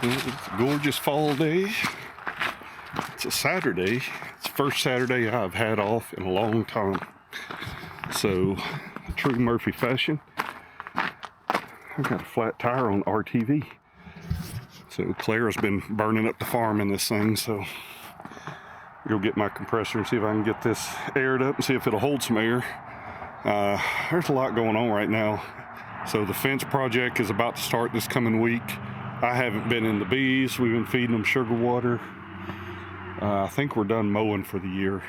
It's a gorgeous fall day. It's a Saturday. It's the first Saturday I've had off in a long time. So, true Murphy fashion, I've got a flat tire on RTV. So Clara's been burning up the farm in this thing, so go get my compressor and see if I can get this aired up and see if it'll hold some air. There's a lot going on right now. So the fence project is about to start this coming week. I haven't been in the bees. We've been feeding them sugar water. I think we're done mowing for the year.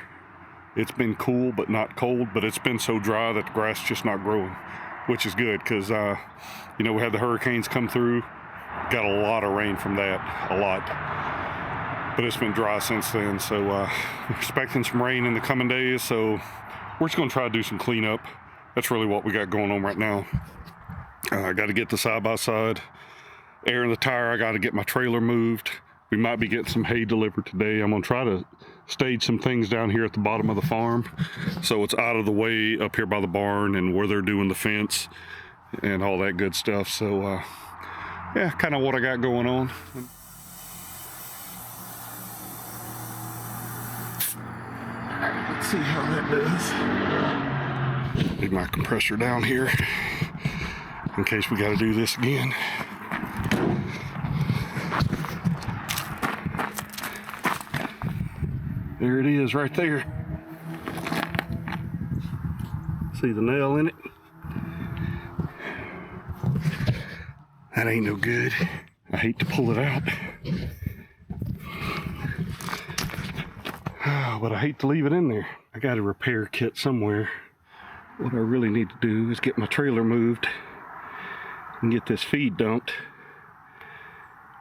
It's been cool but not cold, but it's been so dry that the grass is just not growing, which is good because, we had the hurricanes come through. Got a lot of rain from that, a lot. But it's been dry since then, so we're expecting some rain in the coming days, so we're just going to try to do some cleanup. That's really what we got going on right now. I got to get the side-by-side air in the tire. I got to get my trailer moved. We might be getting some hay delivered today. I'm going to try to stage some things down here at the bottom of the farm so it's out of the way up here by the barn and where they're doing the fence and all that good stuff. So, yeah, kind of what I got going on. Let's see how that does. Leave my compressor down here in case we got to do this again. There it is right there. See the nail in it? That ain't no good. I hate to pull it out. But I hate to leave it in there. I got a repair kit somewhere. What I really need to do is get my trailer moved and get this feed dumped.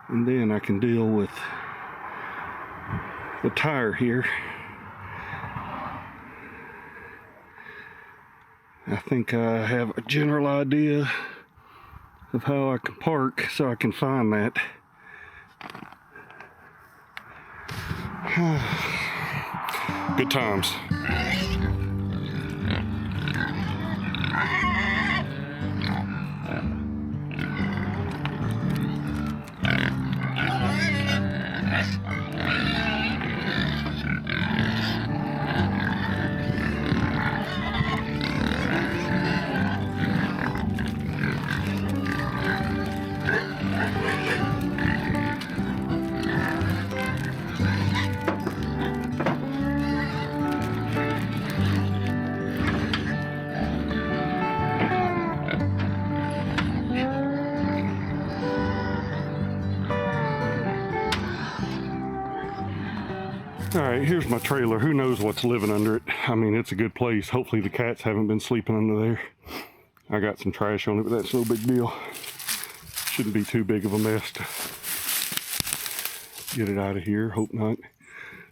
And then I can deal with the tire here. I think I have a general idea of how I can park so I can find that. Good times. All right, here's my trailer. Who knows what's living under it? I mean, it's a good place. Hopefully the cats haven't been sleeping under there. I got some trash on it, but that's no big deal. Shouldn't be too big of a mess to get it out of here. Hope not.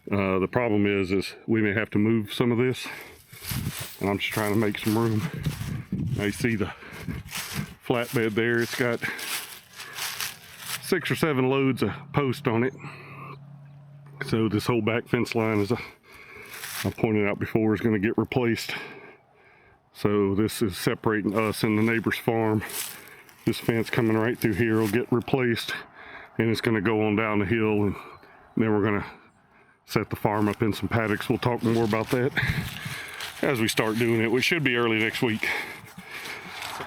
The problem is we may have to move some of this, and I'm just trying to make some room. Now you see the flatbed there. It's got 6 or 7 loads of post on it. So this whole back fence line, as I pointed out before, is going to get replaced. So this is separating us and the neighbor's farm. This fence coming right through here will get replaced, and it's going to go on down the hill, and then we're going to set the farm up in some paddocks. We'll talk more about that as we start doing it, which should be early next week.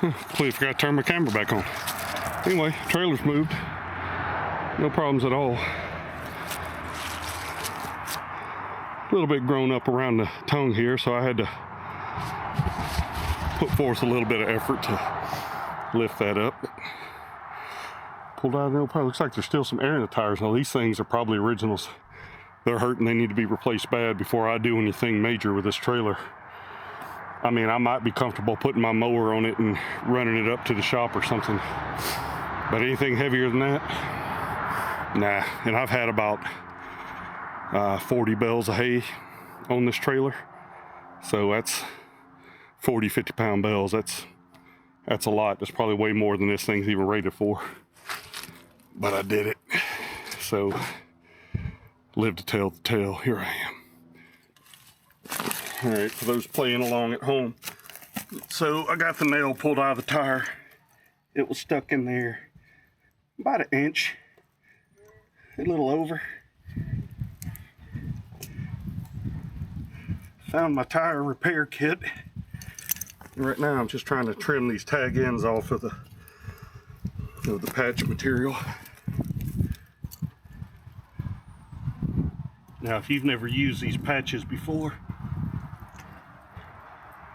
Completely forgot to turn my camera back on. Anyway, trailer's moved. No problems at all. A little bit grown up around the tongue here, so I had to put forth a little bit of effort to lift that up. Pulled out of the probably looks like there's still some air in the tires. Now these things are probably originals. They're hurting. They need to be replaced bad before I do anything major with this trailer. I mean, I might be comfortable putting my mower on it and running it up to the shop or something, but anything heavier than that, nah. And I've had about 40 bales of hay on this trailer, so that's 40-50 pound bales. That's a lot. That's probably way more than this thing's even rated for, but I did it. So live to tell the tale. Here I am. All right, for those playing along at home, so I got the nail pulled out of the tire. It was stuck in there about 1 inch. a little over. Found my tire repair kit. And right now I'm just trying to trim these tag ends off of the patch material. Now, if you've never used these patches before,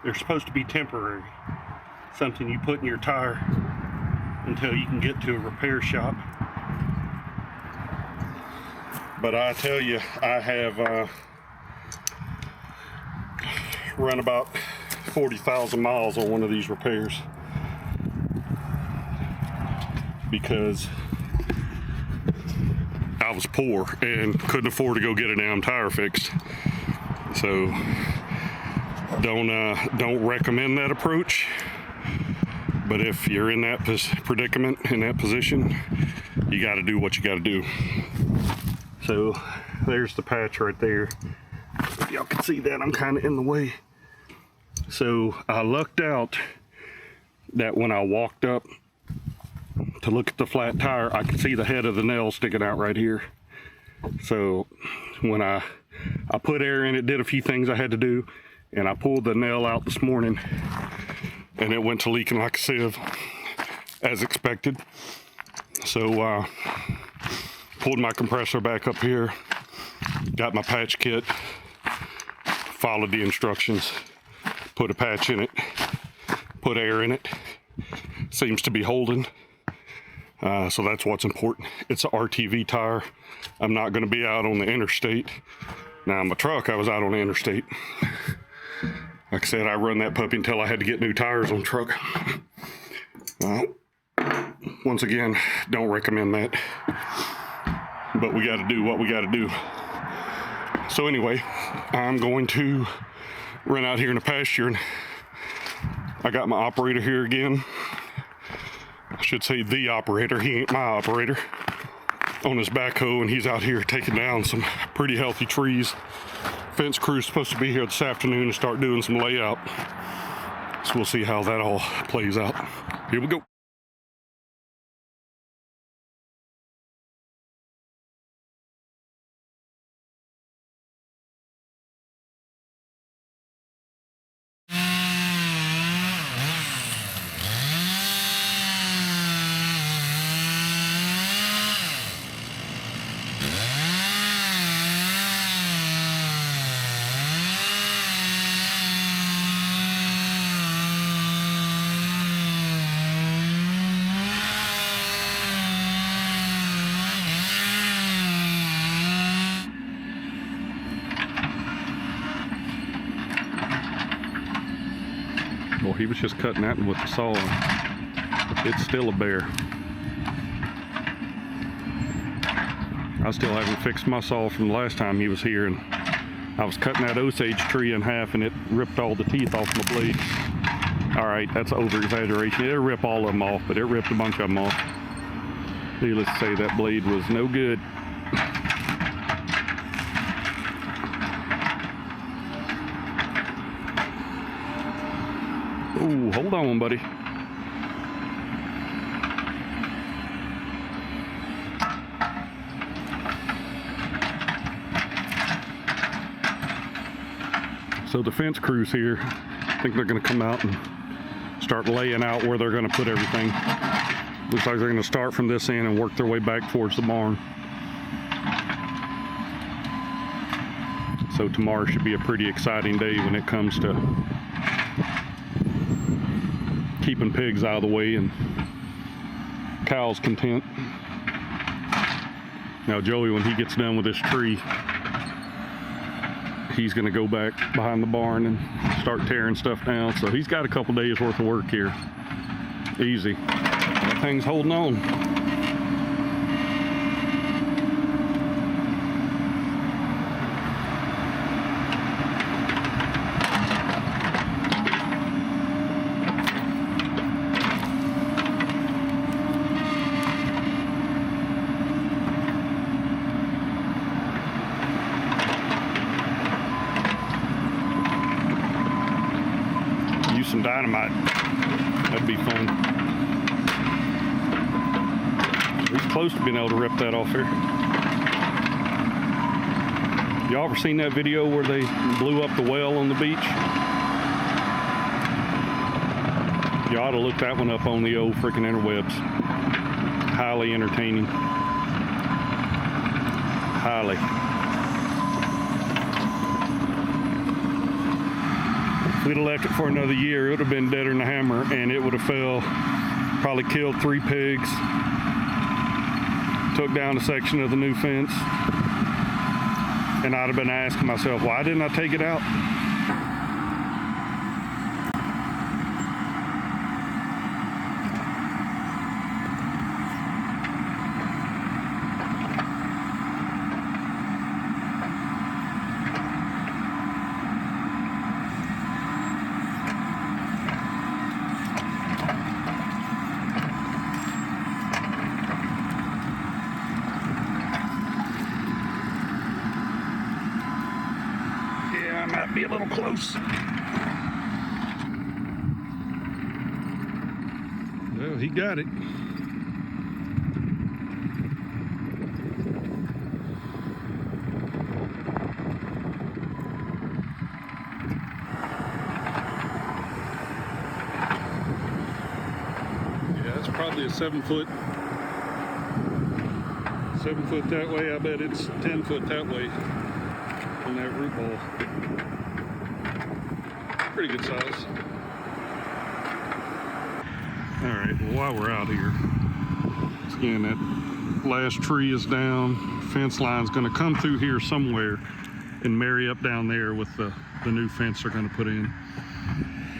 they're supposed to be temporary. Something you put in your tire until you can get to a repair shop. But I tell you, I have run about 40,000 miles on one of these repairs because I was poor and couldn't afford to go get a damn tire fixed. So don't recommend that approach. But if you're in that predicament, in that position, you got to do what you got to do. So there's the patch right there. If y'all can see that, I'm kind of in the way. So I lucked out that when I walked up to look at the flat tire, I could see the head of the nail sticking out right here. So when I put air in it, did a few things I had to do, and I pulled the nail out this morning, and it went to leaking like a sieve, as expected. So pulled my compressor back up here, got my patch kit, followed the instructions, put a patch in it, put air in it. Seems to be holding. So that's what's important. It's an RTV tire. I'm not going to be out on the interstate. Now, my truck, I was out on the interstate. Like I said, I run that puppy until I had to get new tires on the truck. Once again, don't recommend that. But we got to do what we got to do. So anyway, I'm going to run out here in the pasture, and I got my operator here again. I should say the operator. He ain't my operator. On his backhoe, and he's out here taking down some pretty healthy trees. Fence crew's supposed to be here this afternoon and start doing some layout. So we'll see how that all plays out. Here we go. Well, he was just cutting that with the saw. It's still a bear. I still haven't fixed my saw from the last time he was here, and I was cutting that Osage tree in half and it ripped all the teeth off my blade. All right, that's over exaggeration. It'll rip all of them off, but it ripped a bunch of them off. Needless to say, that blade was no good. Ooh, hold on, buddy. So the fence crew's here. I think they're gonna come out and start laying out where they're gonna put everything. Looks like they're gonna start from this end and work their way back towards the barn. So tomorrow should be a pretty exciting day when it comes to keeping pigs out of the way and cows content. Now Joey, when he gets done with this tree, he's gonna go back behind the barn and start tearing stuff down. So he's got a couple days worth of work here. Easy. That thing's holding on. Some dynamite. That'd be fun. He's close to being able to rip that off here. Y'all ever seen that video where they blew up the well on the beach? You ought to look that one up on the old freaking interwebs. Highly entertaining. Highly. If we'd have left it for another year, it would have been deader than a hammer, and it would have fell, probably killed 3 pigs, took down a section of the new fence, and I'd have been asking myself, why didn't I take it out? Might be a little close. Well, he got it. Yeah, that's probably a 7 foot. 7 foot that way. I bet it's 10 foot that way on that root ball. Pretty good size. All right, well, while we're out here, again, that last tree is down. Fence line's gonna come through here somewhere and marry up down there with the new fence they're gonna put in.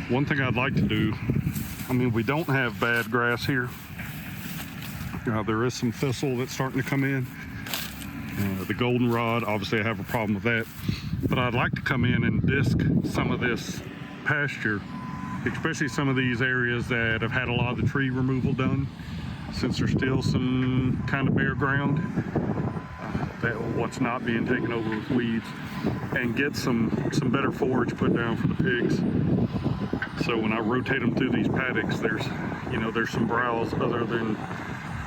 One thing I'd like to do, I mean, we don't have bad grass here. There is some thistle that's starting to come in. The goldenrod, obviously I have a problem with that. But I'd like to come in and disc some of this pasture, especially some of these areas that have had a lot of the tree removal done, since there's still some kind of bare ground that what's not being taken over with weeds, and get some better forage put down for the pigs. So when I rotate them through these paddocks, there's some browse other than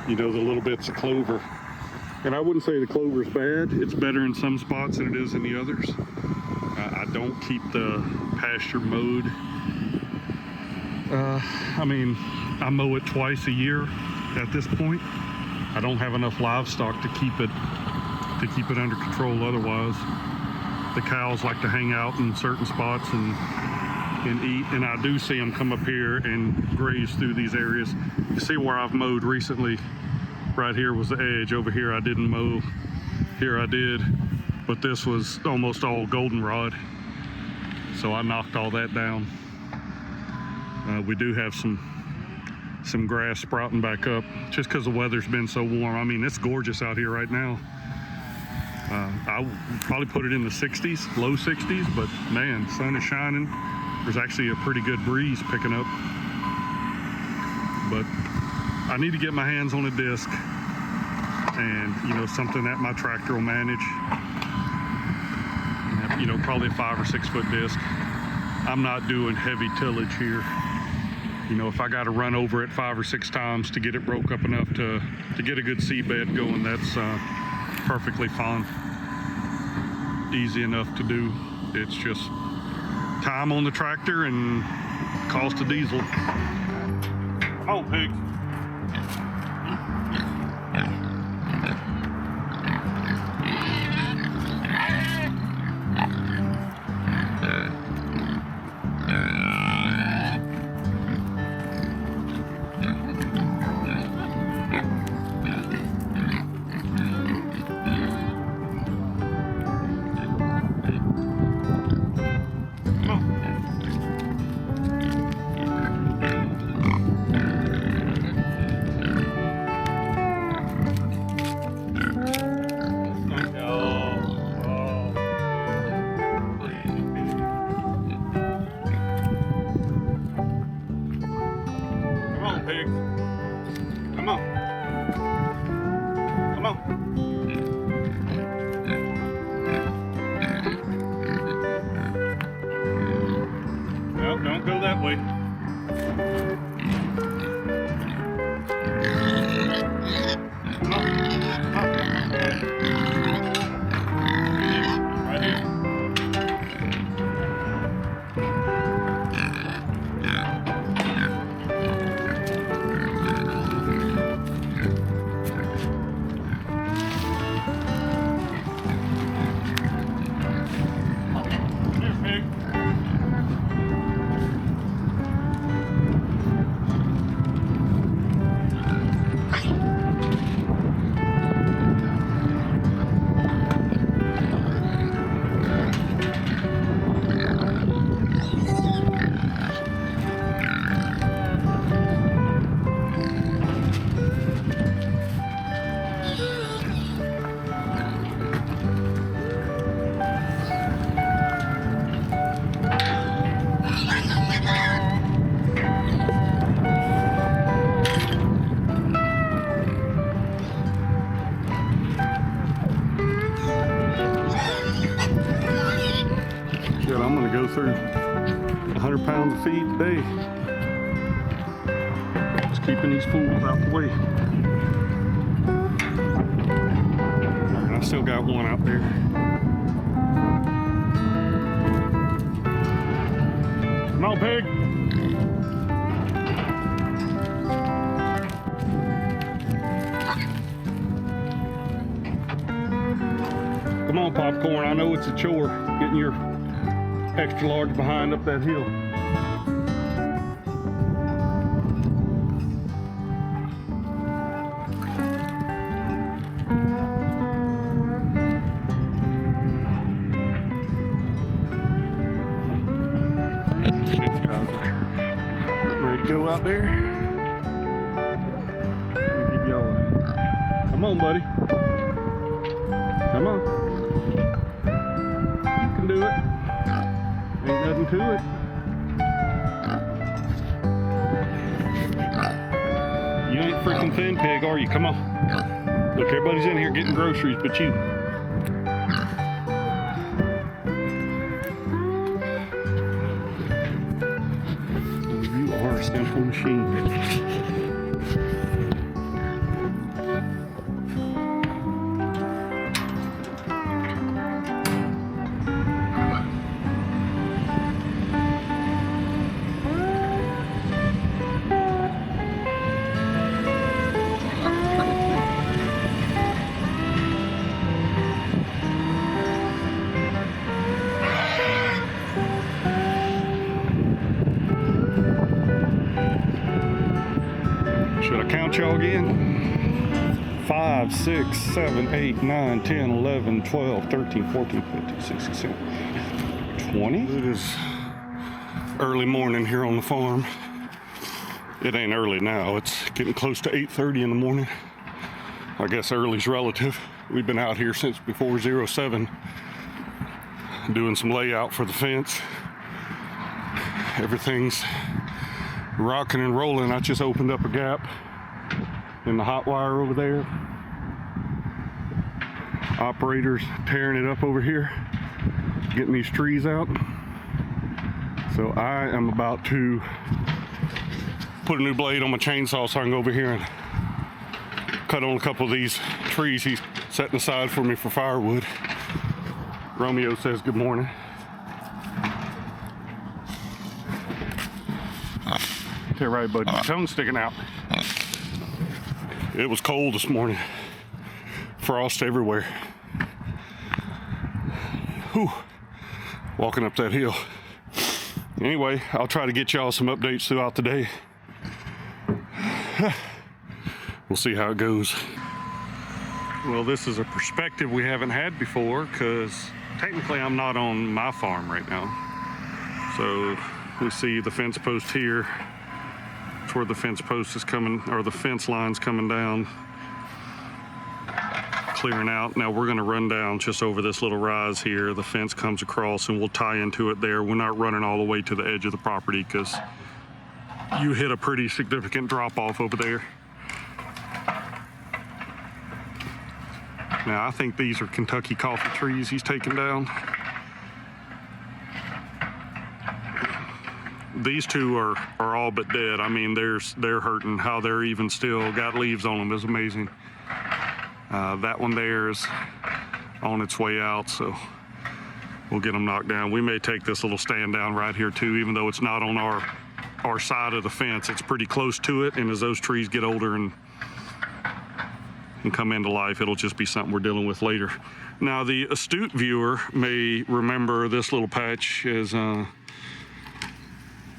the little bits of clover. And I wouldn't say the clover's bad. It's better in some spots than it is in the others. I don't keep the pasture mowed. I mean, I mow it twice a year at this point. I don't have enough livestock to keep it under control otherwise. The cows like to hang out in certain spots and eat, and I do see them come up here and graze through these areas. You see where I've mowed recently. Right here was the edge. Over here I didn't mow. Here I did, but this was almost all goldenrod, so I knocked all that down. We do have some grass sprouting back up just because the weather's been so warm. I mean, it's gorgeous out here right now. I would probably put it in the 60s, low 60s, but man, the sun is shining. There's actually a pretty good breeze picking up, but I need to get my hands on a disc and, something that my tractor will manage. Probably a 5 or 6 foot disc. I'm not doing heavy tillage here. If I got to run over it 5 or 6 times to get it broke up enough to get a good seedbed going, that's perfectly fine. Easy enough to do. It's just time on the tractor and cost of diesel. Come on, pig. Don't go that way. Right I'm gonna go through 100 pounds of feed today. Just keeping these fools out the way. And I still got one out there. Come on, pig. Come on, Popcorn. I know it's a chore getting your extra large behind up that hill. Ready to go out there? Let me give y'all a... Come on, buddy. Come on. You can do it. Ain't nothing to it. You ain't freaking thin, pig, are you? Come on. Look, everybody's in here getting groceries but you. You are a simple machine. Should I count y'all again? 5, 6, 7, 8, 9, 10, 11, 12, 13, 14, 15, 16, 17, 20. It is early morning here on the farm. It ain't early now. It's getting close to 8:30 in the morning. I guess early's relative. We've been out here since before 07 doing some layout for the fence. Everything's rocking and rolling. I just opened up a gap in the hot wire over there. Operators tearing it up over here, getting these trees out. So I am about to put a new blade on my chainsaw so I can go over here and cut on a couple of these trees he's setting aside for me for firewood. Romeo says good morning. You're right, bud. Your tongue's sticking out. It was cold this morning. Frost everywhere. Whew. Walking up that hill. Anyway, I'll try to get y'all some updates throughout the day. We'll see how it goes. Well, this is a perspective we haven't had before because technically I'm not on my farm right now. So we see the fence post here. It's where the fence post is coming, or the fence line's coming down, clearing out. Now we're gonna run down just over this little rise here. The fence comes across and we'll tie into it there. We're not running all the way to the edge of the property because you hit a pretty significant drop off over there. Now I think these are Kentucky coffee trees he's taking down. These two are all but dead. I mean, they're hurting. How they're even still got leaves on them is amazing. That one there is on its way out, so we'll get them knocked down. We may take this little stand down right here too, even though it's not on our side of the fence. It's pretty close to it, and as those trees get older and come into life, it'll just be something we're dealing with later. Now, the astute viewer may remember this little patch is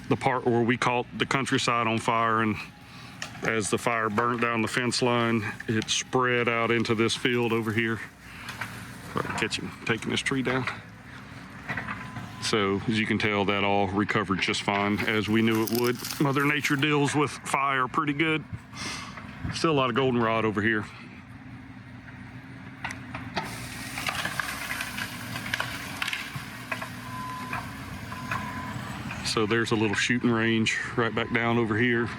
the part where we caught the countryside on fire, and as the fire burnt down the fence line, it spread out into this field over here. Try to catch him taking this tree down. So as you can tell, that all recovered just fine, as we knew it would. Mother Nature deals with fire pretty good. Still a lot of goldenrod over here. So there's a little shooting range right back down over here.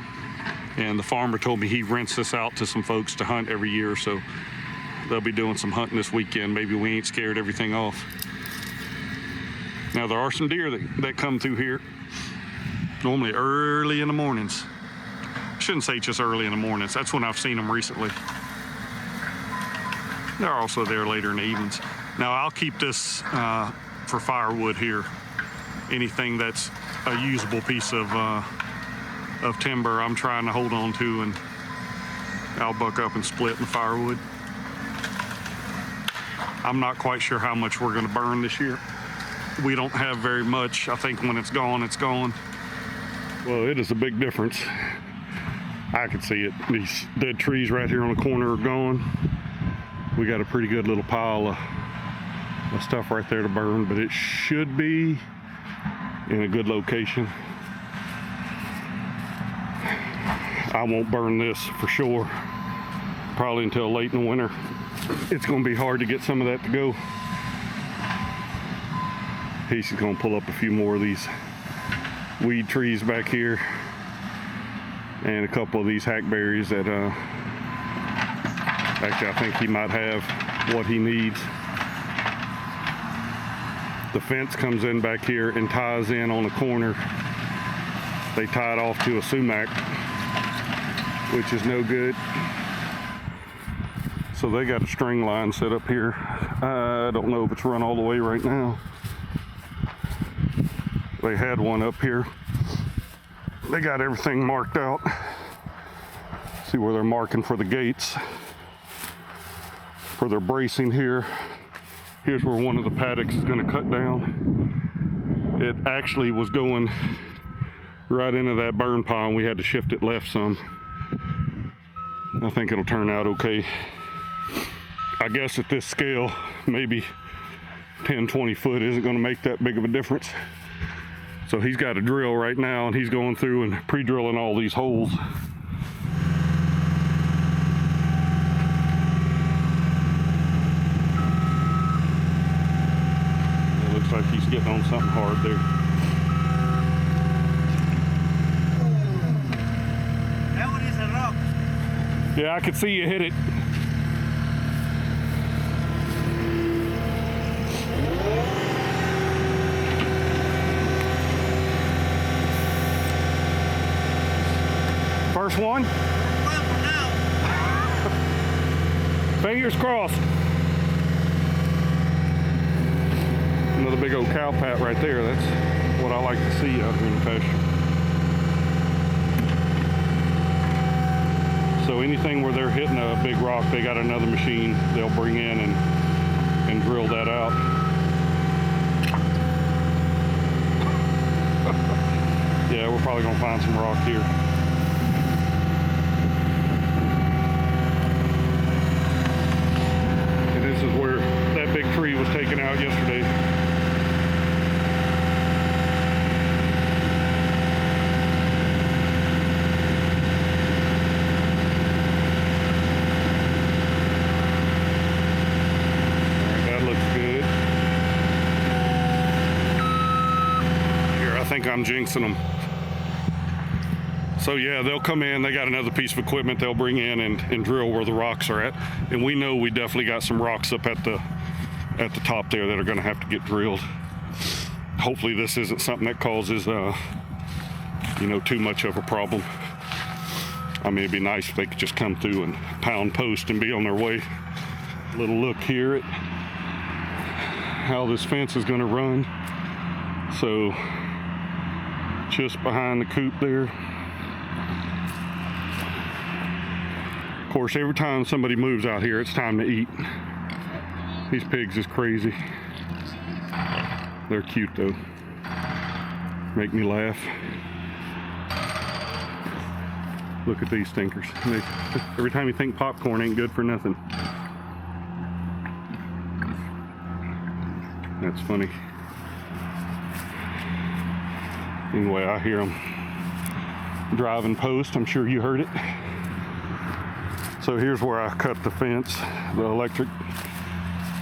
And the farmer told me he rents this out to some folks to hunt every year. So they'll be doing some hunting this weekend. Maybe we ain't scared everything off. Now there are some deer that come through here, normally early in the mornings. I shouldn't say just early in the mornings. That's when I've seen them recently. They're also there later in the evenings. Now I'll keep this for firewood here. Anything that's a usable piece of timber I'm trying to hold on to, and I'll buck up and split in the firewood. I'm not quite sure how much we're going to burn this year. We don't have very much. I think when it's gone, it's gone. Well, it is a big difference. I can see it. These dead trees right here on the corner are gone. We got a pretty good little pile of stuff right there to burn, but it should be in a good location. I won't burn this for sure, probably until late in the winter. It's going to be hard to get some of that to go. He's going to pull up a few more of these weed trees back here and a couple of these hackberries that actually I think he might have what he needs. The fence comes in back here and ties in on the corner. They tie it off to a sumac, which is no good. So they got a string line set up here. I don't know if it's run all the way right now. They had one up here. They got everything marked out. See where they're marking for the gates, for their bracing here. Here's where one of the paddocks is going to cut down. It actually was going right into that burn pile. We had to shift it left some. I think it'll turn out okay. I guess at this scale, maybe 10, 20 foot isn't going to make that big of a difference. So he's got a drill right now, and he's going through and pre-drilling all these holes. It looks like he's getting on something hard there. That one is a rock. Yeah, I could see you hit it. First one? Well, for now. Fingers crossed. Another big old cow pat right there. That's what I like to see out here in the pasture. So anything where they're hitting a big rock, they got another machine they'll bring in and drill that out. Yeah, we're probably gonna find some rock here. And this is where that big tree was taken out yesterday. I think I'm jinxing them. So yeah, they'll come in, they got another piece of equipment they'll bring in and drill where the rocks are at. And we know we definitely got some rocks up at the top there that are gonna have to get drilled. Hopefully this isn't something that causes too much of a problem. I mean, it'd be nice if they could just come through and pound post and be on their way. A little look here at how this fence is gonna run. So just behind the coop there. Of course, every time somebody moves out here, it's time to eat. These pigs is crazy. They're cute though. Make me laugh. Look at these stinkers. Every time you think popcorn ain't good for nothing. That's funny. Anyway, I hear them driving post. I'm sure you heard it. So here's where I cut the fence, the electric.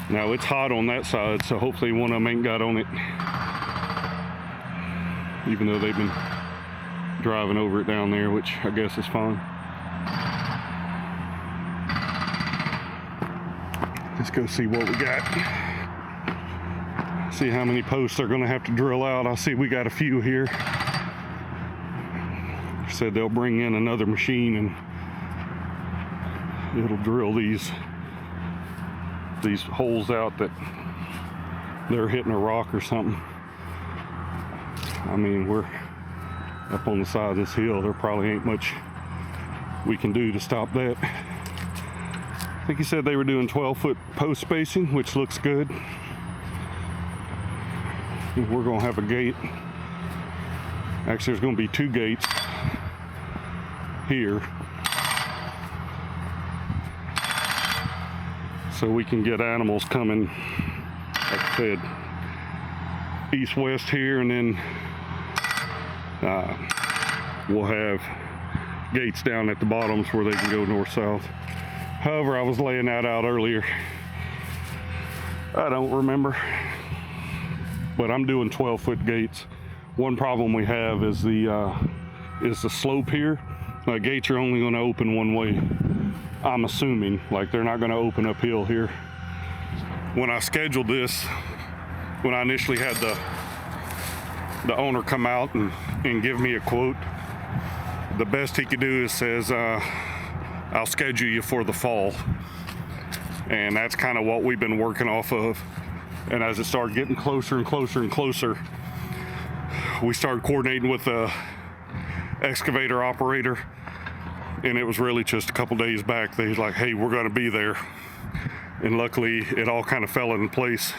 Now it's hot on that side, so hopefully one of them ain't got on it. Even though they've been driving over it down there, which I guess is fine. Let's go see what we got. See how many posts they're gonna have to drill out. I see we got a few here. Said they'll bring in another machine and it'll drill these holes out that they're hitting a rock or something. I mean, we're up on the side of this hill. There probably ain't much we can do to stop that. I think he said they were doing 12-foot post spacing, which looks good. We're gonna have a gate. Actually, there's gonna be 2 gates here, so we can get animals coming, like I said, east-west here, and then we'll have gates down at the bottoms where they can go north-south. However, I was laying that out earlier. I don't remember, but I'm doing 12-foot gates. One problem we have is the slope here. Gates are only going to open one way. I'm assuming, like, they're not going to open uphill here. When I scheduled this, when I initially had the owner come out and give me a quote, the best he could do is says, I'll schedule you for the fall. And that's kind of what we've been working off of. And as it started getting closer and closer and closer, we started coordinating with the excavator operator. And it was really just a couple days back. They was like, hey, we're going to be there. And luckily, it all kind of fell into place.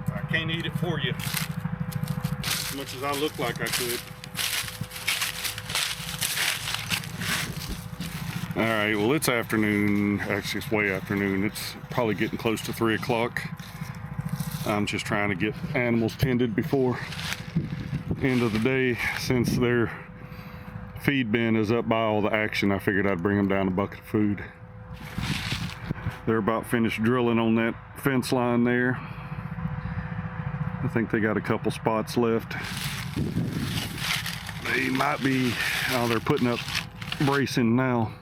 I can't eat it for you. As much as I look like I could. All right, well, it's afternoon. Actually, it's way afternoon. It's probably getting close to 3 o'clock. I'm just trying to get animals tended before end of the day. Since their feed bin is up by all the action, I figured I'd bring them down a bucket of food. They're about finished drilling on that fence line there. I think they got a couple spots left. They might be, they're putting up bracing now.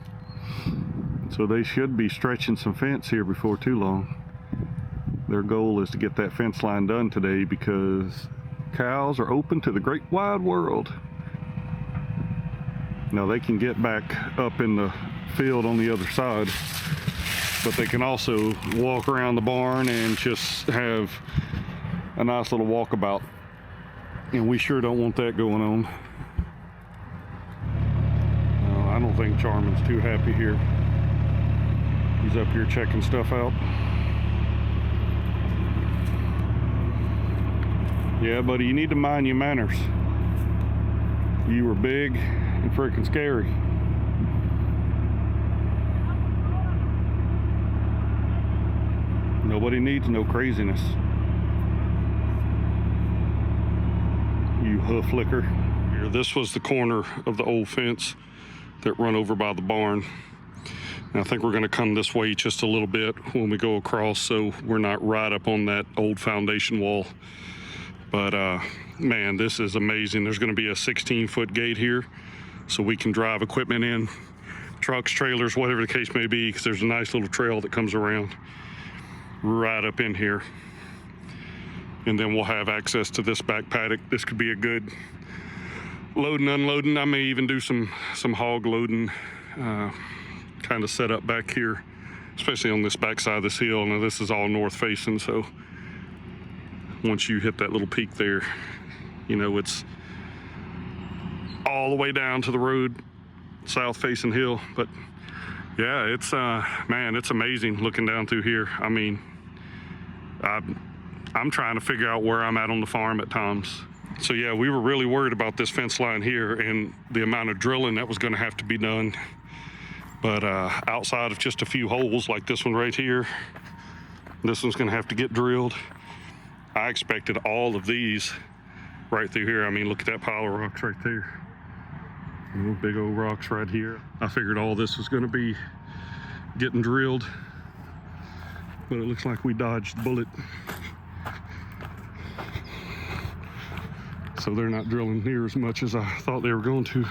So they should be stretching some fence here before too long. Their goal is to get that fence line done today because cows are open to the great wide world. Now they can get back up in the field on the other side, but they can also walk around the barn and just have a nice little walkabout, and we sure don't want that going on. I don't think Charmin's too happy here. He's up here checking stuff out. Yeah, buddy, you need to mind your manners. You were big and freaking scary. Nobody needs no craziness. You hoof licker. Here, this was the corner of the old fence that run over by the barn. And I think we're going to come this way just a little bit when we go across, so we're not right up on that old foundation wall. But man, this is amazing. There's going to be a 16-foot gate here, so we can drive equipment in, trucks, trailers, whatever the case may be, because there's a nice little trail that comes around right up in here. And then we'll have access to this back paddock. This could be a good loading, unloading. I may even do some hog loading kind of set up back here, especially on this back side of this hill. Now this is all north facing, so once you hit that little peak there, you know, it's all the way down to the road, south facing hill. But yeah, it's man, it's amazing looking down through here. I mean, I'm trying to figure out where I'm at on the farm at times. So yeah, we were really worried about this fence line here and the amount of drilling that was going to have to be done. But outside of just a few holes like this one right here, this one's going to have to get drilled. I expected all of these right through here. I mean, look at that pile of rocks right there. Big old rocks right here. I figured all this was going to be getting drilled, but it looks like we dodged the bullet. So they're not drilling near as much as I thought they were going to.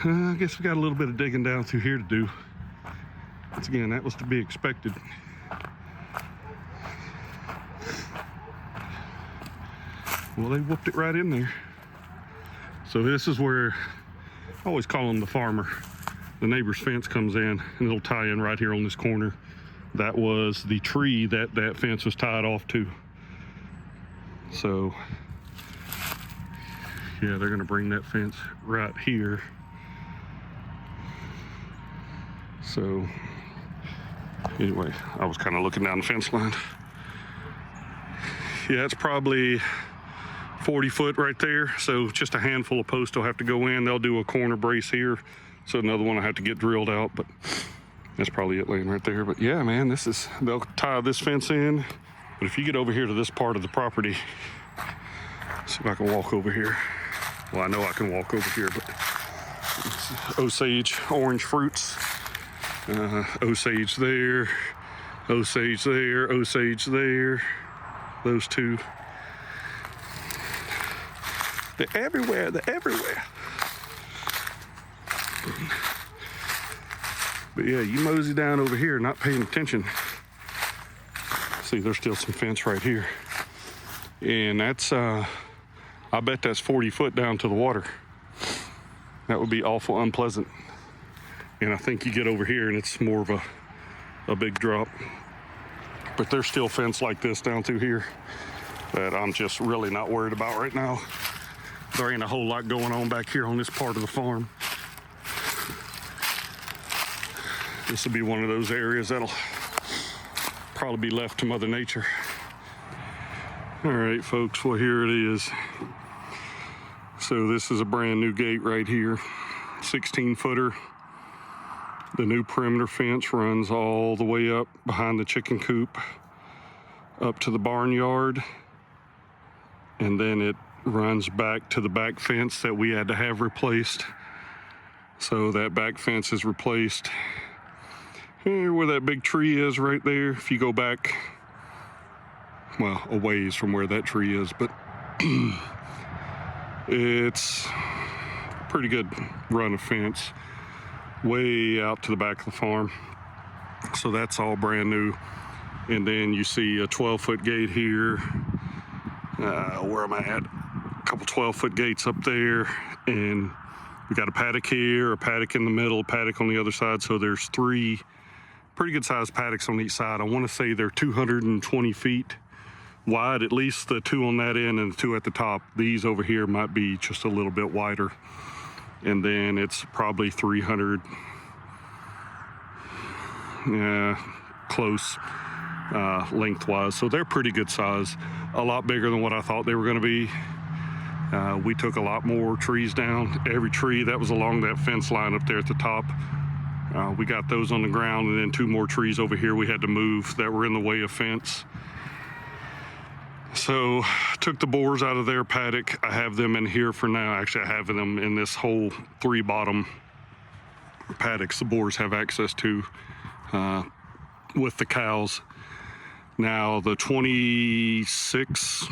I guess we got a little bit of digging down through here to do. Once again, that was to be expected. Well, they whooped it right in there. So this is where, I always call him the farmer. The neighbor's fence comes in, and it'll tie in right here on this corner. That was the tree that that fence was tied off to. So, yeah, they're gonna bring that fence right here. So, anyway, I was kind of looking down the fence line. Yeah, it's probably 40 foot right there. So just a handful of posts will have to go in. They'll do a corner brace here. So another one will have to get drilled out, but that's probably it laying right there. But yeah, man, they'll tie this fence in. But if you get over here to this part of the property, see if I can walk over here. Well, I know I can walk over here, but Osage orange fruits. Osage there, Osage there, Osage there. Those two. They're everywhere, they're everywhere. But yeah, you mosey down over here not paying attention. See, there's still some fence right here. And that's, I bet that's 40 foot down to the water. That would be awful unpleasant. And I think you get over here and it's more of a big drop. But there's still fence like this down through here that I'm just really not worried about right now. There ain't a whole lot going on back here on this part of the farm. This will be one of those areas that'll probably be left to Mother Nature. All right, folks, well, here it is. So this is a brand new gate right here, 16-footer. The new perimeter fence runs all the way up behind the chicken coop, up to the barnyard, and then it runs back to the back fence that we had to have replaced. So that back fence is replaced. Here where that big tree is right there, if you go back, well, a ways from where that tree is, but it's a pretty good run of fence way out to the back of the farm. So that's all brand new. And then you see a 12-foot gate here. Where am I at? A couple 12-foot gates up there. And we got a paddock here, a paddock in the middle, a paddock on the other side. So there's 3 pretty good sized paddocks on each side. I want to say they're 220 feet wide, at least the 2 on that end and the 2 at the top. These over here might be just a little bit wider. And then it's probably 300, close lengthwise. So they're pretty good size, a lot bigger than what I thought they were going to be. We took a lot more trees down. Every tree that was along that fence line up there at the top, we got those on the ground, and then 2 more trees over here we had to move that were in the way of fence. So took the boars out of their paddock. I have them in here for now. Actually, I have them in this whole 3 bottom paddocks the boars have access to with the cows. Now the 26,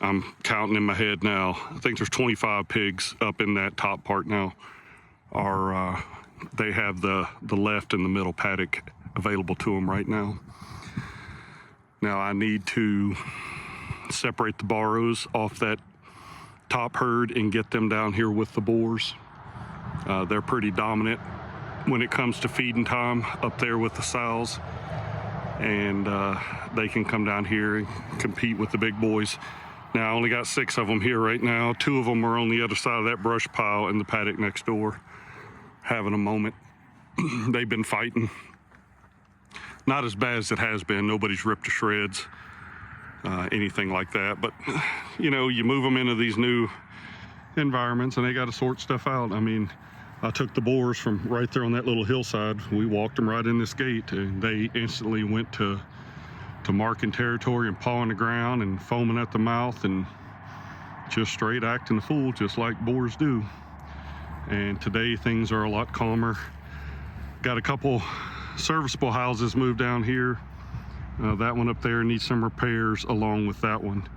I'm counting in my head now, I think there's 25 pigs up in that top part now. They have the left and the middle paddock available to them right now. Now I need to separate the barrows off that top herd and get them down here with the boars. They're pretty dominant when it comes to feeding time up there with the sows, and they can come down here and compete with the big boys. Now I only got 6 of them here right now. 2 of them are on the other side of that brush pile in the paddock next door, having a moment. They've been fighting. Not as bad as it has been. Nobody's ripped to shreds, anything like that. But, you know, you move them into these new environments and they got to sort stuff out. I mean, I took the boars from right there on that little hillside. We walked them right in this gate, and they instantly went to marking territory and pawing the ground and foaming at the mouth and just straight acting a fool, just like boars do. And today things are a lot calmer. Got a couple serviceable houses moved down here. That one up there needs some repairs along with that one.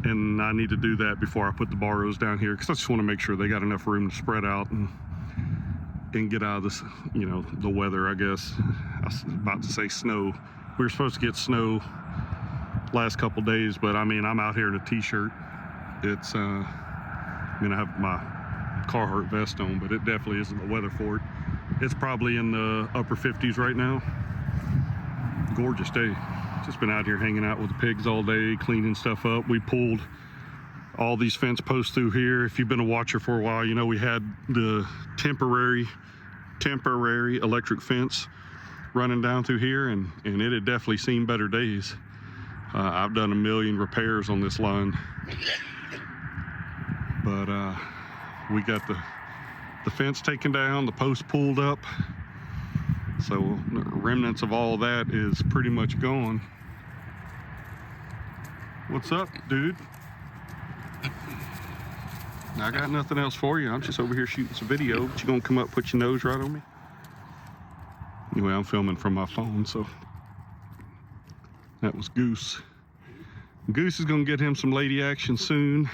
And I need to do that before I put the barrows down here, because I just want to make sure they got enough room to spread out and get out of this, you know, the weather, I guess. I was about to say snow. We were supposed to get snow last couple days, but I mean, I'm out here in a t-shirt. It's, I mean, I have my Carhartt vest on, but it definitely isn't the weather for it. It's probably in the upper 50s right now. Gorgeous day. Just been out here hanging out with the pigs all day, cleaning stuff up. We pulled all these fence posts through here. If you've been a watcher for a while, you know we had the temporary electric fence running down through here, and it had definitely seen better days. I've done a million repairs on this line, but we got the fence taken down, the post pulled up, so remnants of all that is pretty much gone. What's up, dude? I got nothing else for you. I'm just over here shooting some video, but you gonna come up, put your nose right on me? Anyway, I'm filming from my phone, so that was Goose. Goose is gonna get him some lady action soon.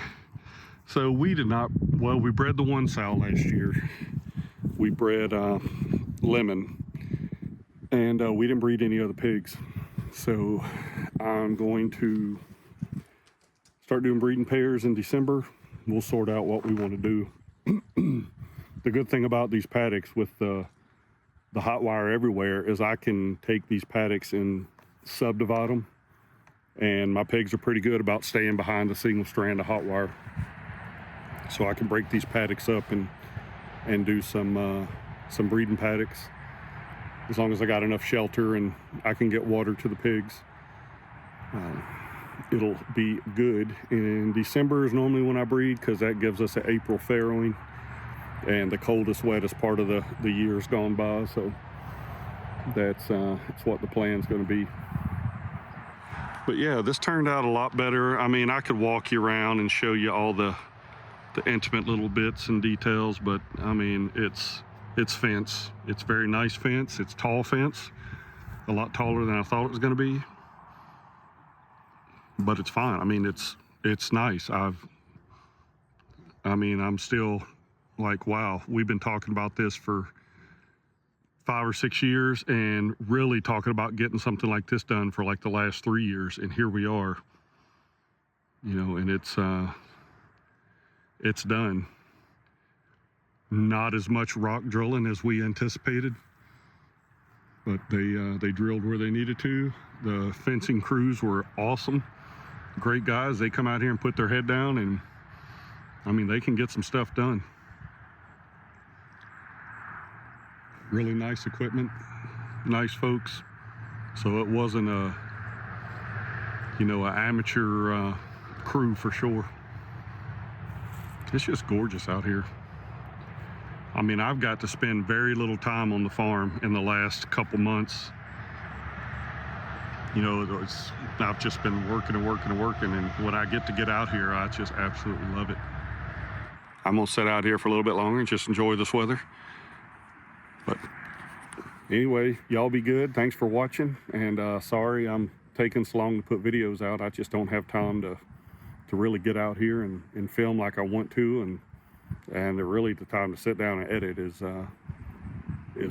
So we did not, well, we bred the one sow last year. We bred Lemon, and we didn't breed any other pigs. So I'm going to start doing breeding pairs in December. We'll sort out what we want to do. The good thing about these paddocks with the hot wire everywhere is I can take these paddocks and subdivide them, and my pigs are pretty good about staying behind a single strand of hot wire. So I can break these paddocks up and do some breeding paddocks, as long as I got enough shelter and I can get water to the pigs. It'll be good. And December is normally when I breed, because that gives us an April farrowing, and the coldest, wettest part of the year's gone by. So that's what the plan's going to be. But yeah, this turned out a lot better. I mean, I could walk you around and show you all the intimate little bits and details, but I mean, it's fence. It's very nice fence. It's tall fence, a lot taller than I thought it was going to be. But it's fine. I mean, it's nice. I'm still like, wow, we've been talking about this for 5 or 6 years, and really talking about getting something like this done for like the last 3 years, and here we are. You know, and it's done. Not as much rock drilling as we anticipated, but they drilled where they needed to. The fencing crews were awesome. Great guys. They come out here and put their head down, and I mean, they can get some stuff done. Really nice equipment, nice folks. So it wasn't an amateur crew for sure. It's just gorgeous out here. I mean, I've got to spend very little time on the farm in the last couple months. You know, I've just been working, and when I get out here, I just absolutely love it. I'm gonna sit out here for a little bit longer and just enjoy this weather. But anyway, y'all be good. Thanks for watching, and sorry I'm taking so long to put videos out. I just don't have time to really get out here and film like I want to, and really the time to sit down and edit is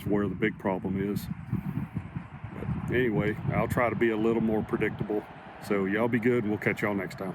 where the big problem is. But anyway, I'll try to be a little more predictable. So y'all be good, and we'll catch y'all next time.